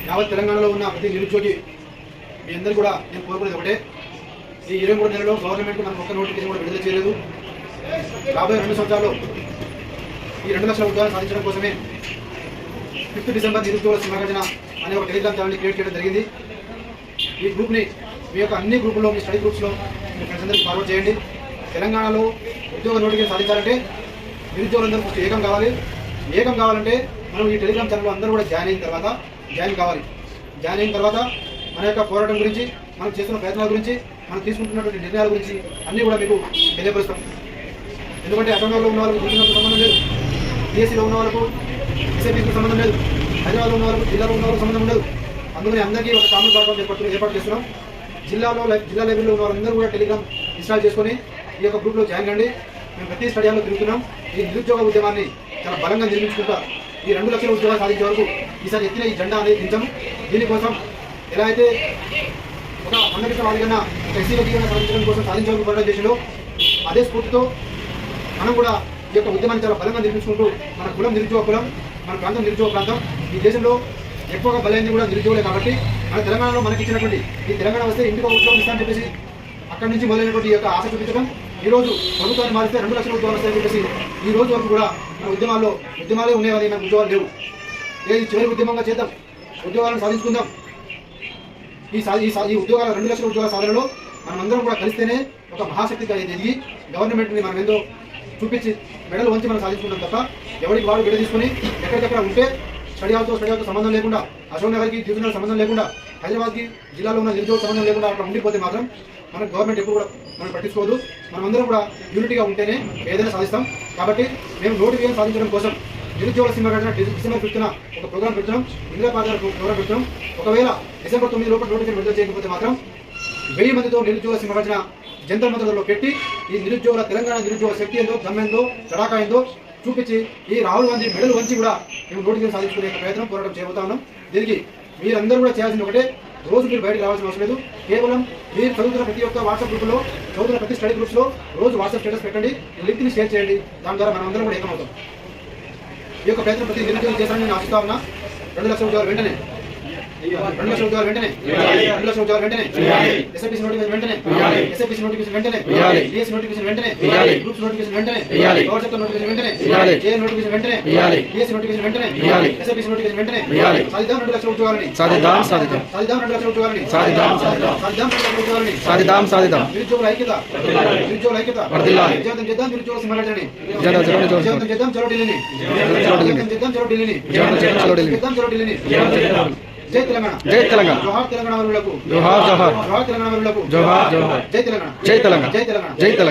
యావత్ తెలంగాణలో ఉన్న ప్రతి నిరుద్యోగి మీ అందరూ కూడా నేను కోరుకునేది ఒకటే, ఈ 23 నెలల్లో గవర్నమెంట్ మనకు ఒక్క నోటిఫికేషన్ కూడా విడుదల చేయలేదు. రాబోయే 2 సంవత్సరాల్లో ఈ 2 లక్షల ఉద్యోగాలు సాధించడం కోసమే 5 డిసెంబర్ నిరుద్యోగ సింహగర్జన అనే ఒక టెలిగ్రామ్ ఛానల్ని క్రియేట్ చేయడం జరిగింది. ఈ గ్రూప్ని మీ యొక్క అన్ని గ్రూపుల్లో, మీ స్టడీ గ్రూప్స్లో మీ ఫ్రెండ్స్ అందరికీ ఫార్వర్డ్ చేయండి. తెలంగాణలో ఉద్యోగ నోటిఫికేషన్ సాధించాలంటే నిరుద్యోగులందరూ ఫస్ట్ ఏకం కావాలి. ఏకం కావాలంటే మనం ఈ టెలిగ్రామ్ ఛానల్లో అందరూ కూడా జాయిన్ కావాలి. జాయిన్ అయిన తర్వాత మన యొక్క పోరాటం గురించి, మనం చేస్తున్న ప్రయత్నాల గురించి, మనం తీసుకుంటున్నటువంటి నిర్ణయాల గురించి అన్నీ కూడా మీకు తెలియపరుస్తాం. ఎందుకంటే అసెంబ్లీలో ఉన్న వాళ్ళకు దిగినకు సంబంధం లేదు, డిఎస్సీలో ఉన్న వాళ్ళకు ఎస్ఐపీకి సంబంధం లేదు, హైదరాబాద్లో ఉన్న వాళ్ళకు, జిల్లాలో ఉన్న వాళ్ళకు సంబంధం లేదు. అందుకని అందరికీ ఒక కామన్ ప్లాట్ఫామ్ ఏర్పాటు చేస్తున్నాం. జిల్లా లెవెల్లో ఉన్న వాళ్ళందరూ కూడా టెలిగ్రామ్ ఇన్స్టాల్ చేసుకొని ఈ యొక్క గ్రూప్లో జాయిన్ కండి. మేము ప్రతి స్టడియాలో తిరుగుతున్నాం. ఈ నిరుద్యోగ ఉద్యమాన్ని చాలా బలంగా నిర్మించుకుంటా ఈ 2 లక్షల ఉద్యోగాలు సాధించే వరకు ఈసారి ఎత్తిన ఈ జెండా అనేది దించము. దీనికోసం ఎలా అయితే ఒక అందరికీ వాళ్ళకన్నా ఎస్సీలకి సాధించడం కోసం సాధించే వరకు పోరాటం చేసిందో అదే స్ఫూర్తితో మనం కూడా ఈ యొక్క ఉద్యమాన్ని చాలా బలంగా నిర్మించుకుంటూ మన కులం నిరుద్యోగ కులం, మన ప్రాంతం నిరుద్యోగ ప్రాంతం, ఈ దేశంలో ఎక్కువగా బలైంది కూడా నిరుద్యోగులే. కాబట్టి మన తెలంగాణలో మనకి ఇచ్చినటువంటి ఈ తెలంగాణ వస్తే ఇంటికి ఉద్యోగం ఇస్తామని చెప్పేసి అక్కడి నుంచి మొదలైనటువంటి ఈ యొక్క ఆశ చూపించడం, ఈ రోజు ప్రభుత్వాన్ని మారిస్తే 2 లక్షల ఉద్యోగాలు వస్తాయని చెప్పేసి ఈ రోజు వరకు కూడా మన ఉద్యమాలే ఉండేవని మనకు ఉద్యోగాలు లేవు. ఏది చివరి ఉద్యమంగా చేద్దాం, ఉద్యోగాలను సాధించుకుందాం. ఈ ఉద్యోగాల 2 లక్షల ఉద్యోగాల సాధనలో మనమందరం కూడా కలిస్తేనే ఒక మహాశక్తిగా ఎదిగి గవర్నమెంట్ని మనం ఏందో చూపించి మెడలు వంచి మనం సాధించుకుంటాం తప్ప ఎవరికి వాడు విడ తీసుకొని ఎక్కడికక్కడ ఉంటే స్టడియాలతో సంబంధం లేకుండా, అశోక్ నగర్కి డివిజనల్ సంబంధం లేకుండా, హైదరాబాద్కి జిల్లాలో ఉన్న నిరుద్యోగ సంబంధం లేకుండా అక్కడ ఉండిపోతే మాత్రం మన గవర్నమెంట్ ఎప్పుడు కూడా మనం పట్టించుకోదు. మనమందరం కూడా యూనిటీగా ఉంటేనే ఏదైనా సాధిస్తాం. కాబట్టి మేము నోటిఫికేషన్ సాధించడం కోసం నిరుద్యోగ సింహగర్జన డిసెంబర్ 5న ఒక ప్రోగ్రామ్ పెడుతున్నాం, ఇందిరా పార్టీ ప్రోగ్రామ్ పెడుతున్నాం. ఒకవేళ డిసెంబర్ 9 లోపల నోటిఫికేషన్ విడుదల చేయకపోతే మాత్రం 1000 మందితో నిరుద్యోగ సింహగర్జన జంతర్ మంతర్లో పెట్టి ఈ నిరుద్యోగుల తెలంగాణ నిరుద్యోగ శక్తి ఏందో, దమ్మెందో, చడాకా ఏందో చూపించి ఈ రాహుల్ గాంధీ మెడల్ వంచి కూడా మేము నోటిఫికేషన్ సాధించుకునే ప్రయత్నం, పోరాటం చేయబోతా ఉన్నాం. దీనికి మీరందరూ కూడా చేయాల్సింది ఒకటే, రోజు మీరు బయటకు రావాల్సిన అవసరం లేదు. కేవలం మీరు చదువుతున్న ప్రతి ఒక్క వాట్సాప్ గ్రూప్లో, చదువుతున్న ప్రతి స్టడీ గ్రూప్స్లో రోజు వాట్సాప్ స్టేటస్ పెట్టండి, లింక్ని షేర్ చేయండి. దాని ద్వారా మనం అందరం కూడా ఏకమవుతాం. ఈ యొక్క ప్రయత్నం ప్రతి నిరుద్యోగం చేశానని నేను ఆశిస్తా ఉన్నా. 2 లక్షల ఉద్యోగాలు వెంటనే, 2 లక్షల ఉద్యోగాలు వెంటనే, 2 లక్షల ఉద్యోగాలు వెంటనే, ఎస్ఐపీసీ నోటిఫికేషన్ వెంటనే, ఎస్ఐపీసీ నోటిఫికేషన్ వెంటనే, డిఎస్సీ నోటిఫికేషన్ వెంటనే, గ్రూప్స్ నోటిఫికేషన్ వెంటనే, పవర్ సెక్టర్ నోటిఫికేషన్ వెంటనే, జేఎన్ నోటిఫికేషన్ వెంటనే, డిఎస్సీ నోటిఫికేషన్ వెంటనే, ఎస్ఐపీసీ నోటిఫికేషన్ వెంటనే. సాధిద్దాం 2 లక్షల ఉద్యోగాలని, సాధిద్దాం 2 లక్షల ఉద్యోగాలని, సాధిద్దాం. నిరుద్యోగుల ఐక్యత, విజయవంతం చేద్దాం. నిరుద్యోగ సింహగర్జనని విజయవంతం చేద్దాం. చలో ఢిల్లీని, చలో ఢిల్లీని. జై తెలంగాణ, జై తెలంగాణ, జోహార్ తెలంగాణ వారులకు, జోహార్ తెలంగాణ వారులకు, జోహార్. జై తెలంగాణ, జై తెలంగాణ, జై తెలంగాణ, జై తెలంగాణ.